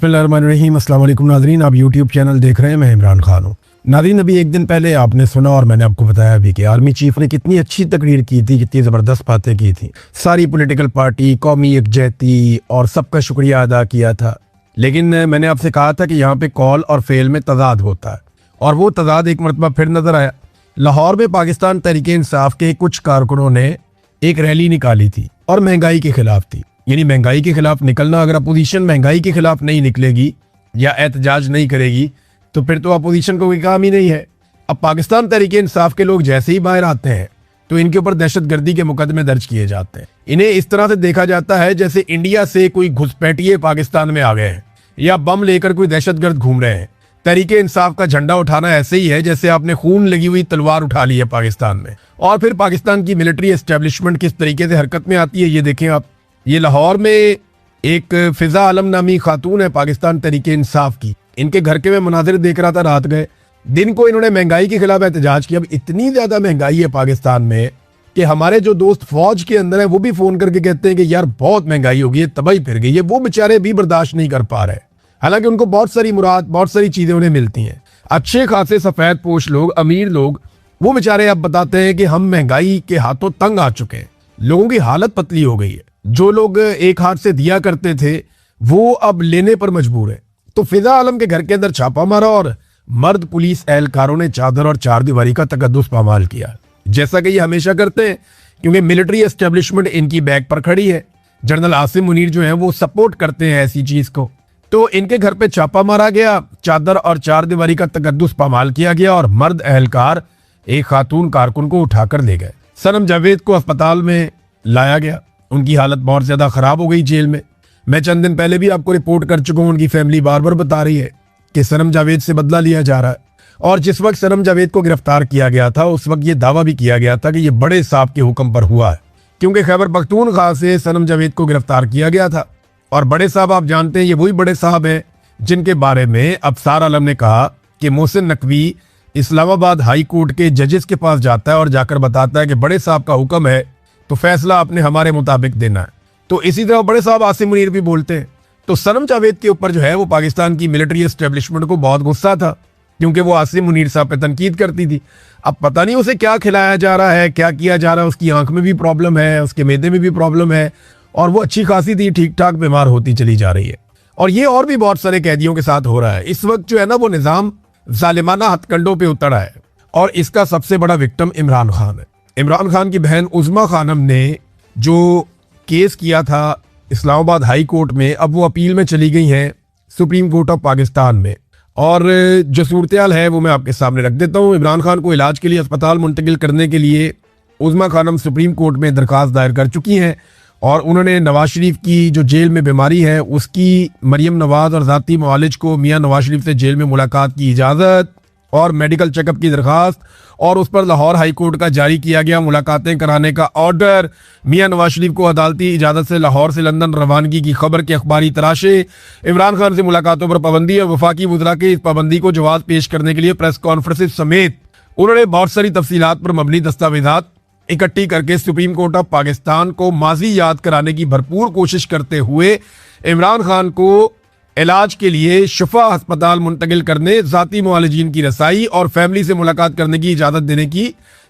बिस्मिल्लाहिर्रहमानिर्रहीम। अस्सलाम वालेकुम नाज़रीन, आप यूट्यूब चैनल देख रहे हैं। मैं इमरान खान हूँ। नाज़रीन, अभी एक दिन पहले आपने सुना और मैंने आपको बताया भी कि आर्मी चीफ ने कितनी अच्छी तकरीर की थी, कितनी ज़बरदस्त बातें की थी। सारी पॉलिटिकल पार्टी, कौमी यकजहती और सबका शुक्रिया अदा किया था। लेकिन मैंने आपसे कहा था कि यहाँ पे कॉल और फेल में तजाद होता है, और वो तजाद एक मरतबा फिर नज़र आया। लाहौर में पाकिस्तान तहरीक-ए-इंसाफ के कुछ कारकुनों ने एक रैली निकाली थी और महंगाई के खिलाफ थी। यानी महंगाई के खिलाफ निकलना, अगर अपोजिशन महंगाई के खिलाफ नहीं निकलेगी या एहतजाज नहीं करेगी तो फिर तो अपोजिशन को कोई काम ही नहीं है। अब पाकिस्तान तहरीक-ए-इंसाफ के लोग जैसे ही बाहर आते हैं तो इनके ऊपर दहशतगर्दी के मुकदमे दर्ज किए जाते हैं। इन्हें इस तरह से देखा जाता है जैसे इंडिया से कोई घुसपैठिए पाकिस्तान में आ गए हैं या बम लेकर कोई दहशतगर्द घूम रहे हैं। तहरीक-ए-इंसाफ का झंडा उठाना ऐसे ही है जैसे आपने खून लगी हुई तलवार उठा ली है पाकिस्तान में। और फिर पाकिस्तान की मिलिट्री एस्टेब्लिशमेंट किस तरीके से हरकत में आती है ये देखें आप। ये लाहौर में एक फिजा आलम नामी खातून है पाकिस्तान तहरीक-ए-इंसाफ की। इनके घर के मैं मनाजिर देख रहा था रात गए दिन को, इन्होंने महंगाई के खिलाफ एहतजाज किया। अब इतनी ज्यादा महंगाई है पाकिस्तान में कि हमारे जो दोस्त फौज के अंदर है वो भी फोन करके कहते हैं कि यार बहुत महंगाई हो गई है, तबाही फिर गई है। वो बेचारे भी बर्दाश्त नहीं कर पा रहे, हालांकि उनको बहुत सारी मुराद, बहुत सारी चीजें उन्हें मिलती हैं। अच्छे खासे सफेद पोश लोग, अमीर लोग, वो बेचारे अब बताते हैं कि हम महंगाई के हाथों तंग आ चुके हैं, लोगों की हालत पतली हो गई है। जो लोग एक हाथ से दिया करते थे वो अब लेने पर मजबूर है। तो फिजा आलम के घर के अंदर छापा मारा और मर्द पुलिस एहलकारों ने चादर और चारदीवारी का तकद्दुस पामाल किया, जैसा कि ये हमेशा करते हैं, क्योंकि मिलिट्री एस्टेब्लिशमेंट इनकी बैक पर खड़ी है। जनरल आसिम मुनीर जो है वो सपोर्ट करते हैं ऐसी चीज को। तो इनके घर पे छापा मारा गया, चादर और चारदीवारी का तकद्दुस पामाल किया गया और मर्द एहलकार एक खातून कारकुन को उठाकर ले गए। सनम जावेद को अस्पताल में लाया गया, उनकी हालत बहुत ज्यादा खराब हो गई जेल में। मैं चंद दिन पहले भी आपको रिपोर्ट कर चुका हूं, उनकी फैमिली बार बार बता रही है कि सनम जावेद से बदला लिया जा रहा है। और जिस वक्त सनम जावेद को गिरफ्तार किया गया था उस वक्त ये दावा भी किया गया था कि ये बड़े साहब के हुक्म पर हुआ है, क्योंकि खैबर पख्तूनख्वा से सनम जावेद को गिरफ्तार किया गया था। और बड़े साहब आप जानते हैं, ये वही बड़े साहब हैं जिनके बारे में अफसार आलम ने कहा कि मोहसिन नकवी इस्लामाबाद हाई कोर्ट के जजेस के पास जाता है और जाकर बताता है कि बड़े साहब का हुक्म है तो फैसला आपने हमारे मुताबिक देना है। तो इसी तरह बड़े साहब आसिम मुनीर भी बोलते हैं। तो सनम जावेद के ऊपर जो है वो पाकिस्तान की मिलिट्री एस्टेब्लिशमेंट को बहुत गुस्सा था, क्योंकि वो आसिम मुनीर साहब पे तनकीद करती थी। अब पता नहीं उसे क्या खिलाया जा रहा है, क्या किया जा रहा है। उसकी आंख में भी प्रॉब्लम है, उसके मैदे में भी प्रॉब्लम है, और वो अच्छी खासी थी, ठीक ठाक बीमार होती चली जा रही है। और ये और भी बहुत सारे कैदियों के साथ हो रहा है। इस वक्त जो है ना वो निज़ाम जालिमाना हथकंडों पे उतरा है, और इसका सबसे बड़ा विक्टिम इमरान खान है। इमरान खान की बहन उज़्मा खानम ने जो केस किया था इस्लामाबाद हाई कोर्ट में, अब वो अपील में चली गई हैं सुप्रीम कोर्ट ऑफ पाकिस्तान में। और जो सूरत है वो मैं आपके सामने रख देता हूँ। इमरान खान को इलाज के लिए अस्पताल मुंतकिल करने के लिए उज़्मा खानम सुप्रीम कोर्ट में दरख्वास्त दायर कर चुकी हैं, और उन्होंने नवाज शरीफ की जो जेल में बीमारी है उसकी मरियम नवाज और ज़ाती मुआलिज को मियाँ नवाज शरीफ से जेल में मुलाकात की इजाज़त और मेडिकल चेकअप की दरख्वास्त, और उस पर लाहौर हाई कोर्ट का जारी किया गया मुलाकातें कराने का ऑर्डर। मियाँ नवाज शरीफ को अदालती इजाज़त से लाहौर से लंदन रवानगी की खबर के अखबारी तराशे। इमरान खान से मुलाकातों पर पाबंदी और वफाकी वज़रा के इस पाबंदी को जवाब पेश करने के लिए प्रेस कॉन्फ्रेंस समेत उन्होंने बहुत सारी तफसीलात पर मबनी दस्तावेजात इकट्ठी करके सुप्रीम कोर्ट ऑफ पाकिस्तान को माजी याद कराने की भरपूर कोशिश करते हुए इमरान खान को इलाज के लिए शिफा अस्पताल मुंतकिल करने, ज़ाती मुआलिजीन की रसाई और फैमिली से मुलाकात करने की इजाज़त देने की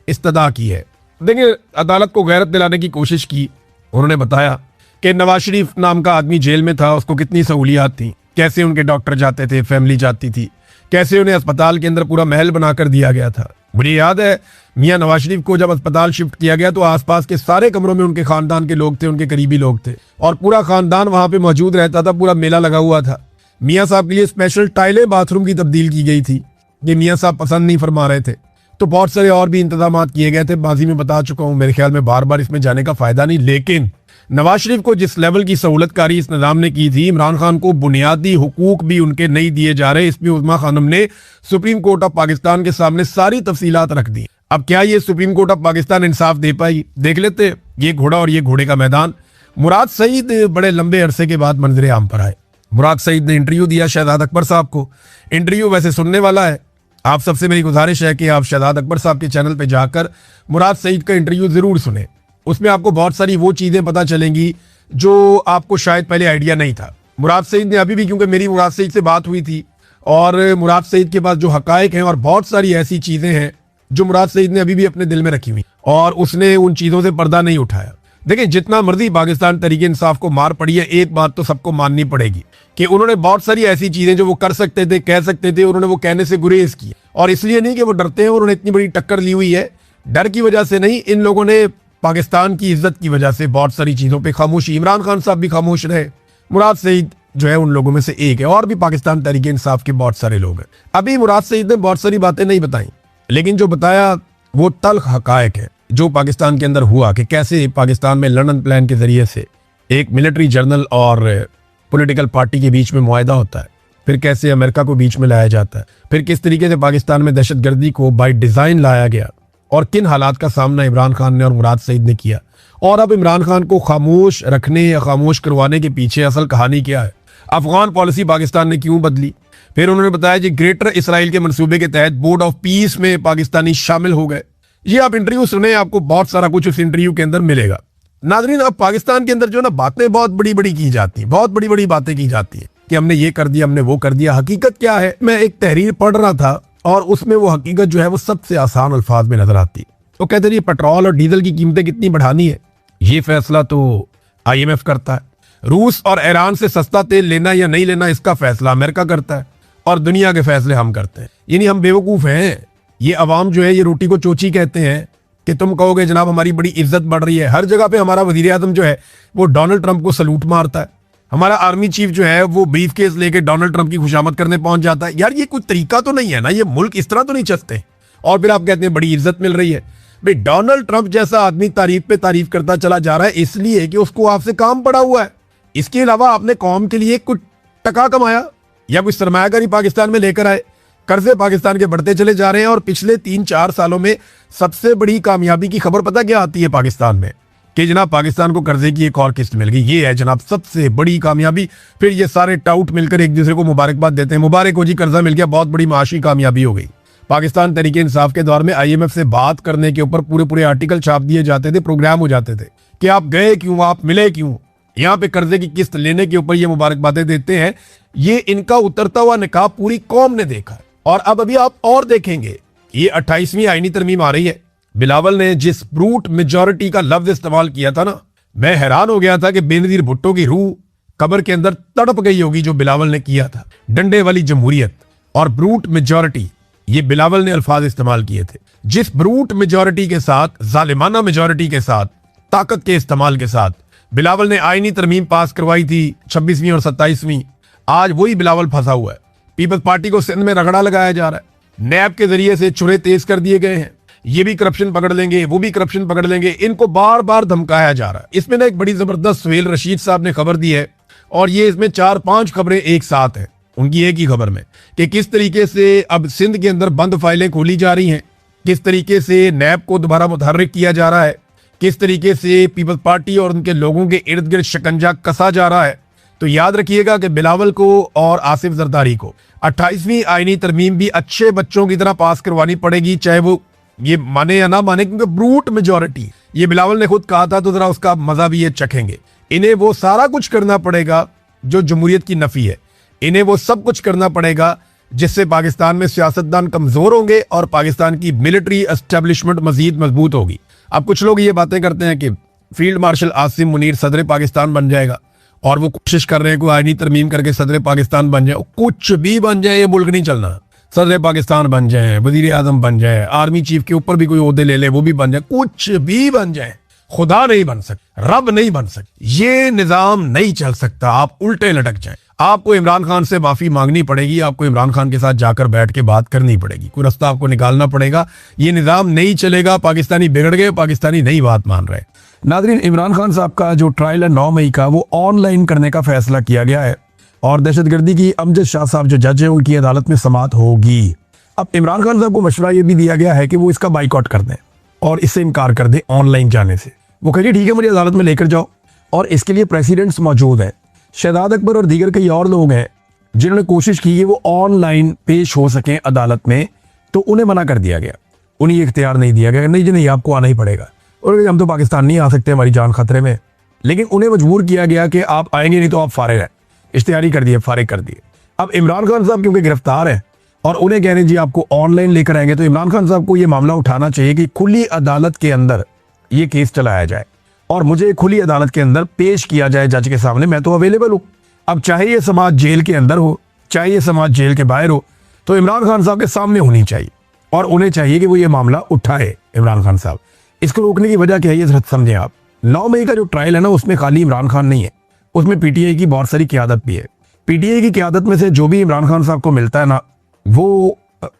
इस्तदा की है। देखिए, अदालत को गैरत दिलाने की कोशिश की। उन्होंने बताया कि नवाज शरीफ नाम का आदमी जेल में था, उसको कितनी सहूलियात थी, कैसे उनके डॉक्टर जाते थे, फैमिली जाती थी, कैसे उन्हें अस्पताल के अंदर पूरा महल बनाकर दिया गया था। मुझे याद है मियाँ नवाज शरीफ को जब अस्पताल शिफ्ट किया गया तो आसपास के सारे कमरों में उनके खानदान के लोग थे, उनके करीबी लोग थे, और पूरा खानदान वहां पे मौजूद रहता था, पूरा मेला लगा हुआ था। मियाँ साहब के लिए स्पेशल टाइलें बाथरूम की तब्दील की गई थी, ये मियाँ साहब पसंद नहीं फरमा रहे थे। तो बहुत सारे और भी इंतजाम किए गए थे, बाजी में बता चुका हूँ, मेरे ख्याल में बार बार इसमें जाने का फायदा नहीं। लेकिन नवाज शरीफ को जिस लेवल की सहूलतकारी इस निज़ाम ने की थी, इमरान खान को बुनियादी हुकूक भी उनके नहीं दिए जा रहे। इसमें उज़्मा खानम ने सुप्रीम कोर्ट ऑफ पाकिस्तान के सामने सारी तफसीलात रख दी। अब क्या ये सुप्रीम कोर्ट ऑफ पाकिस्तान इंसाफ दे पाई? देख लेते। ये घोड़ा और ये घोड़े का मैदान। मुराद सईद बड़े लंबे अरसे के बाद मंजरे आम पर आए। मुराद सईद ने इंटरव्यू दिया शहजाद अकबर साहब को। इंटरव्यू वैसे सुनने वाला है, आप सबसे मेरी गुजारिश है कि आप शहजाद अकबर साहब के चैनल पे जाकर मुराद सईद का इंटरव्यू जरूर सुने। उसमें आपको बहुत सारी वो चीजें पता चलेंगी जो आपको शायद पहले आइडिया नहीं था। मुराद सईद ने अभी भी, क्योंकि मेरी मुराद सईद से बात हुई थी और मुराद सईद के पास जो हकायक हैं और बहुत सारी ऐसी चीजें हैं जो मुराद सईद ने अभी भी अपने दिल में रखी हुई और उसने उन चीजों से पर्दा नहीं उठाया। देखिए, जितना मर्जी पाकिस्तान तहरीक इंसाफ को मार पड़ी है, एक बात तो सबको माननी पड़ेगी कि उन्होंने बहुत सारी ऐसी चीजें जो वो कर सकते थे, कह सकते थे, उन्होंने वो कहने से गुरेज किया। और इसलिए नहीं कि वो डरते हैं, उन्होंने इतनी बड़ी टक्कर ली हुई है, डर की वजह से नहीं, इन लोगों ने पाकिस्तान की इज्जत की वजह से बहुत सारी चीजों पर खामोशी, इमरान खान साहब भी खामोश रहे, मुराद सईद जो है उन लोगों में से एक है, और भी पाकिस्तान तहरीक इंसाफ के बहुत सारे लोग हैं। अभी मुराद सईद ने बहुत सारी बातें नहीं बताई, लेकिन जो बताया वो तल्ख हकायक है जो पाकिस्तान के अंदर हुआ, कि कैसे पाकिस्तान में लंदन प्लान के जरिए से एक मिलिट्री जर्नल और पॉलिटिकल पार्टी के बीच में मुआहदा होता है, फिर कैसे अमेरिका को बीच में लाया जाता है, फिर किस तरीके से पाकिस्तान में दहशतगर्दी को बाय डिजाइन लाया गया और किन हालात का सामना इमरान खान ने और मुराद सईद ने किया। और अब इमरान खान को खामोश रखने या खामोश करवाने के पीछे असल कहानी क्या है, अफगान पॉलिसी पाकिस्तान ने क्यों बदली। फिर उन्होंने बताया कि ग्रेटर इसराइल के मंसूबे के तहत बोर्ड ऑफ पीस में पाकिस्तानी शामिल हो गए। ये आप इंटरव्यू सुने, आपको बहुत सारा कुछ उस इंटरव्यू के अंदर मिलेगा। नाज़रीन, अब पाकिस्तान के अंदर जो ना बातें बहुत बड़ी बड़ी की जाती हैं, बहुत बड़ी बड़ी बातें की जाती हैं कि हमने ये कर दिया, हमने वो कर दिया। हकीकत क्या है, मैं एक तहरीर पढ़ रहा था और उसमें वो हकीकत जो है वो सबसे आसान अल्फाज में नजर आती है। वो कहते हैं पेट्रोल और डीजल की कीमतें कितनी बढ़ानी है, ये फैसला तो IMF करता है। रूस और ईरान से सस्ता तेल लेना या नहीं लेना, इसका फैसला अमेरिका करता है, और दुनिया के फैसले हम करते हैं। यानी हम बेवकूफ हैं। ये अवाम जो है ये रोटी को चोची कहते हैं कि तुम कहोगे जनाब हमारी बड़ी इज्जत बढ़ रही है। हर जगह पे हमारा वजीर आजम जो है वो डोनाल्ड ट्रंप को सलूट मारता है, हमारा आर्मी चीफ जो है वो ब्रीफ केस लेके डोनाल्ड ट्रंप की खुशामद करने पहुंच जाता है। यार ये कोई तरीका तो नहीं है ना, ये मुल्क इस तरह तो नहीं चलते। और फिर आप कहते हैं बड़ी इज्जत मिल रही है। भाई, डोनाल्ड ट्रंप जैसा आदमी तारीफ पे तारीफ करता चला जा रहा है इसलिए कि उसको आपसे काम पड़ा हुआ है। इसके अलावा आपने कौम के लिए कुछ टका कमाया या कुछ सरमायाकारी पाकिस्तान में लेकर आए। कर्जे पाकिस्तान के बढ़ते चले जा रहे हैं और पिछले 3-4 सालों में सबसे बड़ी कामयाबी की खबर पता क्या आती है पाकिस्तान में, कि जनाब पाकिस्तान को कर्जे की एक और किस्त मिल गई। ये है जनाब सबसे बड़ी कामयाबी। फिर ये सारे टाउट मिलकर एक दूसरे को मुबारकबाद देते हैं, मुबारक हो जी, कर्जा मिल गया, बहुत बड़ी माशी कामयाबी हो गई। पाकिस्तान तहरीक इंसाफ के दौर में IMF से बात करने के ऊपर पूरे पूरे आर्टिकल छाप दिए जाते थे, प्रोग्राम हो जाते थे कि आप गए क्यों, आप मिले क्यों। यहाँ पे कर्जे की किस्त लेने के ऊपर ये मुबारकबादें देते हैं। ये इनका उतरता हुआ निकाब पूरी कौम ने देखा है। और अब अभी आप और देखेंगे, ये 28वीं आईनी तरमीम आ रही है। बिलावल ने जिस ब्रूट मेजॉरिटी का लफ्ज इस्तेमाल किया था ना, मैं हैरान हो गया था कि बेनजीर भुट्टो की रूह कब्र के अंदर तड़प गई होगी जो बिलावल ने किया था। डंडे वाली जमहूरियत और ब्रूट मेजॉरिटी, ये बिलावल ने अल्फाज इस्तेमाल किए थे। जिस ब्रूट मेजॉरिटी के साथ, जालिमाना मेजॉरिटी के साथ, ताकत के इस्तेमाल के साथ बिलावल ने आईनी तरमीम पास करवाई थी 26वीं और 27वीं, आज वही बिलावल फंसा हुआ है। पीपल्स पार्टी को सिंध में रगड़ा लगाया जा रहा है, नैब के जरिए से चुरे तेज कर दिए गए हैं, ये भी करप्शन पकड़ लेंगे, वो भी करप्शन पकड़ लेंगे, इनको बार बार धमकाया जा रहा है। इसमें ना एक बड़ी जबरदस्त सुहेल रशीद साहब ने खबर दी है और ये इसमें 4-5 खबरें एक साथ हैं उनकी एक ही खबर में, कि किस तरीके से अब सिंध के अंदर बंद फाइलें खोली जा रही हैं, किस तरीके से नैब को दोबारा मुतहर्रिक किया जा रहा है, किस तरीके से पीपल्स पार्टी और उनके लोगों के इर्द गिर्द शिकंजा कसा जा रहा है। तो याद रखिएगा कि बिलावल को और आसिफ जरदारी को 28वीं आईनी तरमीम भी अच्छे बच्चों की तरह पास करवानी पड़ेगी, चाहे वो ये माने या ना माने, क्योंकि ब्रूट मेजॉरिटी, ये बिलावल ने खुद कहा था, तो जरा उसका मजा भी ये चखेंगे। इन्हें वो सारा कुछ करना पड़ेगा जो जमहूरियत की नफी है, इन्हें वो सब कुछ करना पड़ेगा जिससे पाकिस्तान में सियासतदान कमजोर होंगे और पाकिस्तान की मिलिट्री एस्टेब्लिशमेंट मजीद मजबूत होगी। अब कुछ लोग ये बातें करते हैं कि फील्ड मार्शल आसिम मुनीर सदर पाकिस्तान बन जाएगा और वो कोशिश कर रहे हैं कि आईनी तरमीम करके सदर पाकिस्तान बन जाए। कुछ भी बन जाए, ये मुल्क नहीं चलना। सदर पाकिस्तान बन जाए, वजीर आजम बन जाए, आर्मी चीफ के ऊपर भी कोई ओहदे ले ले, वो भी बन जाए, कुछ भी बन जाए, खुदा नहीं बन सकता, रब नहीं बन सकता, ये निजाम नहीं चल सकता। आप उल्टे लटक जाए। आपको इमरान खान से माफी मांगनी पड़ेगी, आपको इमरान खान के साथ जाकर बैठ के बात करनी पड़ेगी, कोई रास्ता आपको निकालना पड़ेगा। ये निजाम नहीं चलेगा। पाकिस्तानी बिगड़ गए, पाकिस्तानी नहीं बात मान रहे। नाज़रीन, इमरान खान साहब का जो ट्रायल है 9 मई का, वो ऑनलाइन करने का फैसला किया गया है और दहशतगर्दी की अमजद शाह साहब जो जज है उनकी अदालत में समाअत होगी। अब इमरान खान साहब को मशवरा ये भी दिया गया है कि वो इसका बाइकआउट कर दें और इससे इनकार कर दें ऑनलाइन जाने से। वो कहिए ठीक है, मुझे अदालत में लेकर जाओ, और इसके लिए प्रेसिडेंट्स मौजूद हैं, शहजाद अकबर और दीगर कई और लोग हैं जिन्होंने कोशिश की है वो ऑनलाइन पेश हो सकें अदालत में, तो उन्हें मना कर दिया गया, उन्हें ये इख्तियार नहीं दिया गया, नहीं जी नहीं आपको आना ही पड़ेगा, और हम तो पाकिस्तान नहीं आ सकते, हमारी जान खतरे में। लेकिन उन्हें मजबूर किया गया कि आप आएंगे नहीं तो आप फारिग हैं। इश्तिहारी कर दिए, फारिग कर दिए। अब इमरान खान साहब क्योंकि गिरफ्तार है और उन्हें कह रहे हैं जी आपको ऑनलाइन लेकर आएंगे, तो इमरान खान साहब को ये मामला उठाना चाहिए कि खुली अदालत के अंदर ये केस चलाया जाए और मुझे खुली अदालत के अंदर पेश किया जाए जज के सामने। मैं तो अवेलेबल हूं। अब चाहे ये समाज जेल के अंदर हो, चाहे ये समाज जेल के बाहर हो, तो इमरान खान साहब के सामने होनी चाहिए और उन्हें चाहिए कि वो ये मामला उठाए। इमरान खान साहब, इसको रोकने की वजह क्या है ये जरा समझें आप। 9 मई का जो ट्रायल है ना, उसमें खाली इमरान खान नहीं है, उसमें पीटीआई की बहुत सारी क़यादत भी है। पीटीआई की क़यादत में से जो भी इमरान खान साहब को मिलता है ना, वो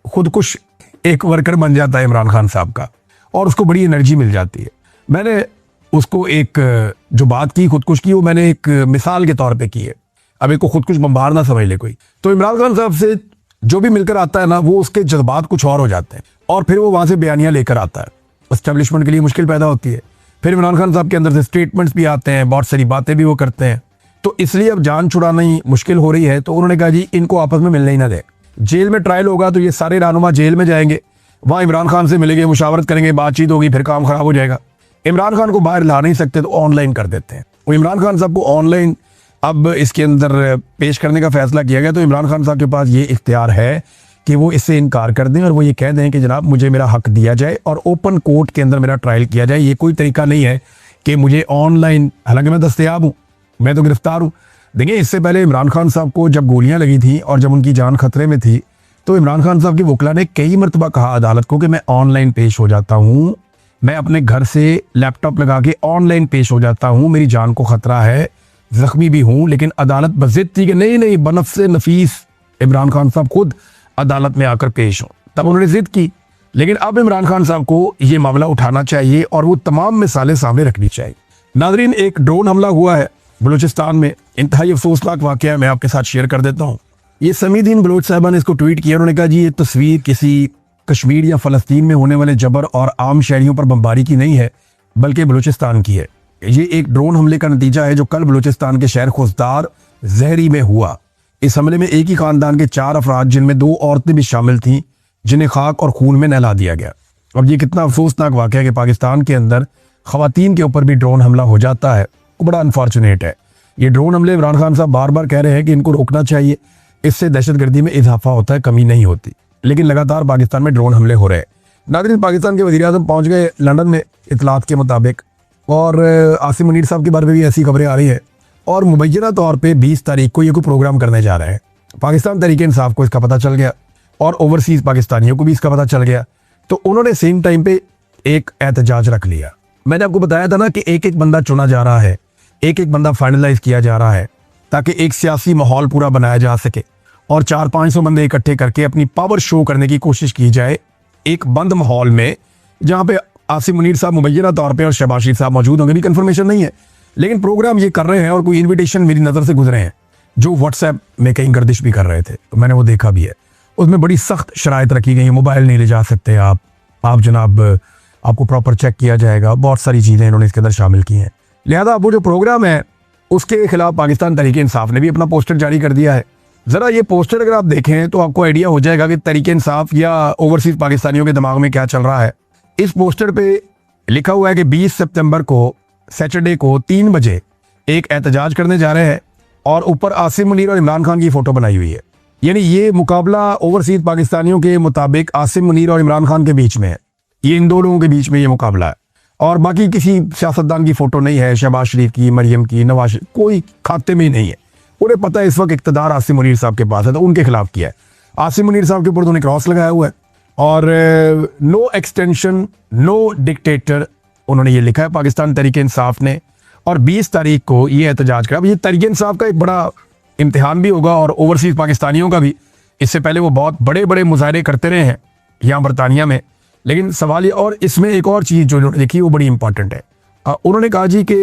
खुदकुश एक वर्कर बन जाता है इमरान खान साहब का और उसको बड़ी एनर्जी मिल जाती है। मैंने उसको एक जो बात की खुदकुश की, वो मैंने एक मिसाल के तौर पे की है। अब इसको खुदकुश बम्बार ना समझ ले कोई। तो इमरान खान साहब से जो भी मिलकर आता है ना, वो उसके जज्बात कुछ और हो जाते हैं और फिर वो वहां से बयानियां लेकर आता है। एस्टेब्लिशमेंट के लिए मुश्किल पैदा होती है। फिर इमरान खान साहब के अंदर से स्टेटमेंट्स भी आते हैं, बहुत सारी बातें भी वो करते हैं। तो इसलिए अब जान छुड़ाना ही मुश्किल हो रही है। तो उन्होंने कहा जी इनको आपस में मिलने ही ना दे। जेल में ट्रायल होगा तो ये सारे रहनुमा जेल में जाएंगे, वहां इमरान खान से मिलेंगे, मुशावरत करेंगे, बातचीत होगी, फिर काम खराब हो जाएगा। इमरान खान को बाहर ला नहीं सकते तो ऑनलाइन कर देते हैं। वो इमरान खान साहब को ऑनलाइन अब इसके अंदर पेश करने का फैसला किया गया। तो इमरान खान साहब के पास ये इख्तियार है कि वो इससे इनकार कर दें और वो ये कह दें कि जनाब मुझे मेरा हक दिया जाए और ओपन कोर्ट के अंदर मेरा ट्रायल किया जाए। ये कोई तरीका नहीं है कि मुझे ऑनलाइन, हालांकि मैं दस्तयाब हूँ, मैं तो गिरफ्तार हूँ। देखिए इससे पहले इमरान खान साहब को जब गोलियां लगी थी और जब उनकी जान खतरे में थी, तो इमरान खान साहब की वकला ने कई मरतबा कहा अदालत को कि मैं ऑनलाइन पेश हो जाता हूँ, मैं अपने घर से लैपटॉप लगा के ऑनलाइन पेश हो जाता हूँ, मेरी जान को खतरा है, जख्मी भी हूँ। लेकिन अदालत बज़िद थी कि नहीं, बनफ़्से नफीस इमरान खान साहब खुद अदालत में आकर पेश हों। तब उन्होंने जिद की। लेकिन अब इमरान खान साहब को ये मामला उठाना चाहिए और वो तमाम मिसालें सामने रखनी चाहिए। नाज़रीन, एक ड्रोन हमला हुआ है बलूचिस्तान में, इंतहाई अफसोसनाक वाक़या मैं आपके साथ शेयर कर देता हूँ। ये समीदीन बलोच साहबा ने इसको ट्वीट किया। उन्होंने कहा जी ये तस्वीर किसी कश्मीर या फ़लस्तीन में होने वाले जबर और आम शहरियों पर बमबारी की नहीं है, बल्कि बलूचिस्तान की है। ये एक ड्रोन हमले का नतीजा है जो कल बलूचिस्तान के शहर खुजदार जहरी में हुआ। इस हमले में एक ही खानदान के 4 अफराद, जिनमें 2 औरतें भी शामिल थीं, जिन्हें खाक और खून में नहला दिया गया। अब ये कितना अफसोसनाक वाक़या है कि पाकिस्तान के अंदर ख़वातीन के ऊपर भी ड्रोन हमला हो जाता है, बड़ा अनफॉर्चुनेट है। ये ड्रोन हमले इमरान खान साहब बार बार कह रहे हैं कि इनको रोकना चाहिए, इससे दहशतगर्दी में इजाफा होता है, कमी नहीं होती। लेकिन लगातार पाकिस्तान में ड्रोन हमले हो रहे हैं। नाज़रीन, पाकिस्तान के वज़ीर-ए-आज़म पहुँच गए लंदन में इतलात के मुताबिक, और आसिम मुनीर साहब के बारे में भी ऐसी खबरें आ रही है और मुबैना तौर पे 20 तारीख को ये कोई प्रोग्राम करने जा रहे हैं। पाकिस्तान तहरीक इंसाफ को इसका पता चल गया और ओवरसीज़ पाकिस्तानियों को भी इसका पता चल गया। तो उन्होंने सेम टाइम पे एक एहतजाज रख लिया। मैंने आपको बताया था ना कि एक एक बंदा चुना जा रहा है, एक एक बंदा फाइनलाइज किया जा रहा है ताकि एक सियासी माहौल पूरा बनाया जा सके और 400-500 बंदे इकट्ठे करके अपनी पावर शो करने की कोशिश की जाए एक बंद माहौल में, जहाँ पे आसिम मुनीर साहब मुबैना तौर पे और शहबाज शरीफ साहब मौजूद होंगे। भी कंफर्मेशन नहीं है, लेकिन प्रोग्राम ये कर रहे हैं और कोई इन्विटेशन मेरी नज़र से गुजरे हैं जो व्हाट्सएप में कहीं गर्दिश भी कर रहे थे, तो मैंने वो देखा भी है। उसमें बड़ी सख्त शराइत रखी गई है, मोबाइल नहीं ले जा सकते आप जनाब, आपको प्रॉपर चेक किया जाएगा, बहुत सारी चीज़ें इन्होंने इसके अंदर शामिल की हैं। लिहाजा वो जो प्रोग्राम है उसके खिलाफ पाकिस्तान तहरीक इंसाफ ने भी अपना पोस्टर जारी कर दिया है। ज़रा ये पोस्टर अगर आप देखें तो आपको आइडिया हो जाएगा कि तहरीक इंसाफ या ओवरसीज पाकिस्तानियों के दिमाग में क्या चल रहा है। इस पोस्टर पे लिखा हुआ है कि 20 सितंबर को सैटरडे को 3 बजे एक एहतजाज करने जा रहे हैं और ऊपर आसिम मुनीर और इमरान खान की फ़ोटो बनाई हुई है। यानी ये मुकाबला ओवरसीज पाकिस्तानियों के मुताबिक आसिम मुनीर और इमरान खान के बीच में है। ये इन 2 लोगों के बीच में ये मुकाबला है और बाकी किसी सियासतदान की फ़ोटो नहीं है, शहबाज शरीफ की, मरियम की, नवाज, कोई खाते में ही नहीं है। उन्हें पता है इस वक्त इक़्तिदार आसिम मुनीर साहब के पास है, तो उनके खिलाफ किया है। आसिम मुनीर साहब के ऊपर उन्होंने क्रॉस लगाया हुआ है और नो एक्सटेंशन नो डिक्टेटर उन्होंने ये लिखा है पाकिस्तान तहरीक इंसाफ ने। और 20 तारीख को ये एहतजाज करा। अब ये तहरीक इंसाफ का एक बड़ा इम्तिहान भी होगा और ओवरसीज पाकिस्तानियों का भी। इससे पहले वो बहुत बड़े बड़े मुजाहरे करते रहे हैं यहाँ बरतानिया में, लेकिन सवाल ये, और इसमें एक और चीज़ जो देखी वो बड़ी इंपॉर्टेंट है। उन्होंने कहा जी कि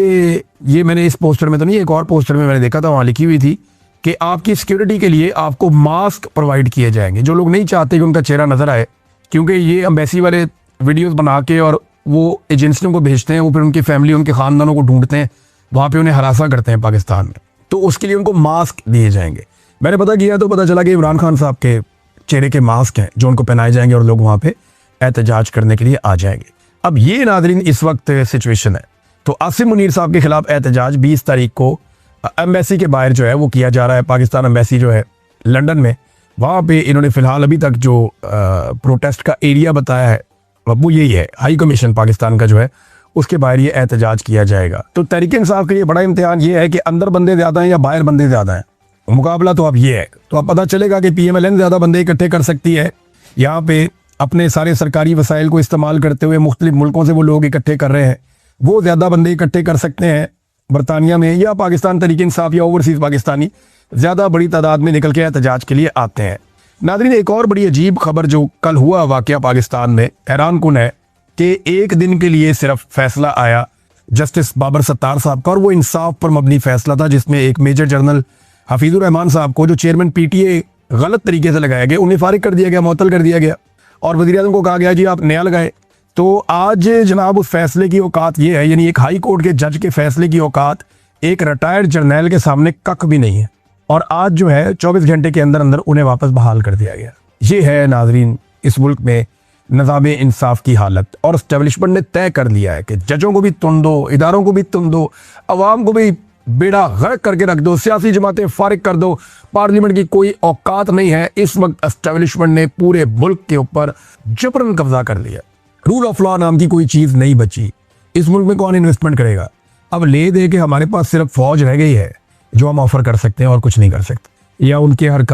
ये मैंने इस पोस्टर में तो नहीं, एक और पोस्टर में मैंने देखा था, वहाँ लिखी हुई थी कि आपकी सिक्योरिटी के लिए आपको मास्क प्रोवाइड किए जाएंगे। जो लोग नहीं चाहते कि उनका चेहरा नजर आए, क्योंकि ये एम्बेसी वाले वीडियोस बना के और वो एजेंसियों को भेजते हैं, वो फिर उनकी फैमिली, उनके खानदानों को ढूंढते हैं, वहाँ पे उन्हें हरासा करते हैं पाकिस्तान में, तो उसके लिए उनको मास्क दिए जाएंगे। मैंने पता किया तो पता चला कि इमरान खान साहब के चेहरे के मास्क हैं जो उनको पहनाए जाएंगे और लोग वहाँ पे एहतजाज करने के लिए आ जाएंगे। अब ये नाज़रीन इस वक्त सिचुएशन है। तो आसिम मुनीर साहब के खिलाफ एहतजाज 20 तारीख को एम्बेसी के बाहर जो है वो किया जा रहा है। पाकिस्तान एम्बेसी जो है लंदन में, वहाँ पे इन्होंने फिलहाल अभी तक जो प्रोटेस्ट का एरिया बताया है वो यही है, हाई कमीशन पाकिस्तान का जो है उसके बाहर ये एहतजाज किया जाएगा। तो तहरीक इंसाफ के लिए बड़ा इम्तिहान ये है कि अंदर बंदे ज़्यादा हैं या बाहर बंदे ज़्यादा हैं। मुकाबला तो अब ये है, तो अब पता चलेगा कि PMLN ज़्यादा बंदे इकट्ठे कर सकती है, यहाँ पे अपने सारे सरकारी वसाइल को इस्तेमाल करते हुए मुख्तलिफ मुल्कों से वो लोग इकट्ठे कर रहे हैं, वो ज़्यादा बंदे इकट्ठे कर सकते हैं बरतानिया में, या पाकिस्तान तहरीक इंसाफ या ओवरसीज़ पाकिस्तानी ज़्यादा बड़ी तादाद में निकल के एहतजाज के लिए आते हैं। नाज़रीन, एक और बड़ी अजीब खबर जो कल हुआ वाक़या पाकिस्तान में हैरान कुन है कि एक दिन के लिए सिर्फ फैसला आया जस्टिस बाबर सत्तार साहब का, और वो इंसाफ पर मबनी फैसला था, जिसमें एक मेजर जनरल हफीजुर रहमान साहब को जो चेयरमैन PTA गलत तरीके से लगाया गया, उन्हें फारिग कर दिया गया, मुअत्तल कर दिया गया, और वज़ीर-ए-आज़म को कहा गया जी आप नया लगाए। तो आज जनाब उस फैसले की औकात ये है, यानी एक हाई कोर्ट के जज के फैसले की औकात एक रिटायर्ड जर्नैल के सामने कख भी नहीं है, और आज जो है 24 घंटे के अंदर अंदर उन्हें वापस बहाल कर दिया गया। ये है नाजरीन इस मुल्क में निज़ाम इंसाफ की हालत, और एस्टेब्लिशमेंट ने तय कर लिया है कि जजों को भी तुम दो, इदारों को भी तुम दो, अवाम को भी बेड़ा गर्क करके रख दो, सियासी जमातें फारिग कर दो, पार्लियामेंट की कोई औकात नहीं है। इस वक्त एस्टेब्लिशमेंट ने पूरे मुल्क के ऊपर जबरन कब्जा कर लिया, रूल ऑफ लॉ नाम की कोई चीज़ नहीं बची। इस मुल्क में कौन इन्वेस्टमेंट करेगा? अब ले दे के हमारे पास सिर्फ फौज रह गई है जो हम ऑफर कर सकते हैं और कुछ नहीं कर सकते, या उनके हर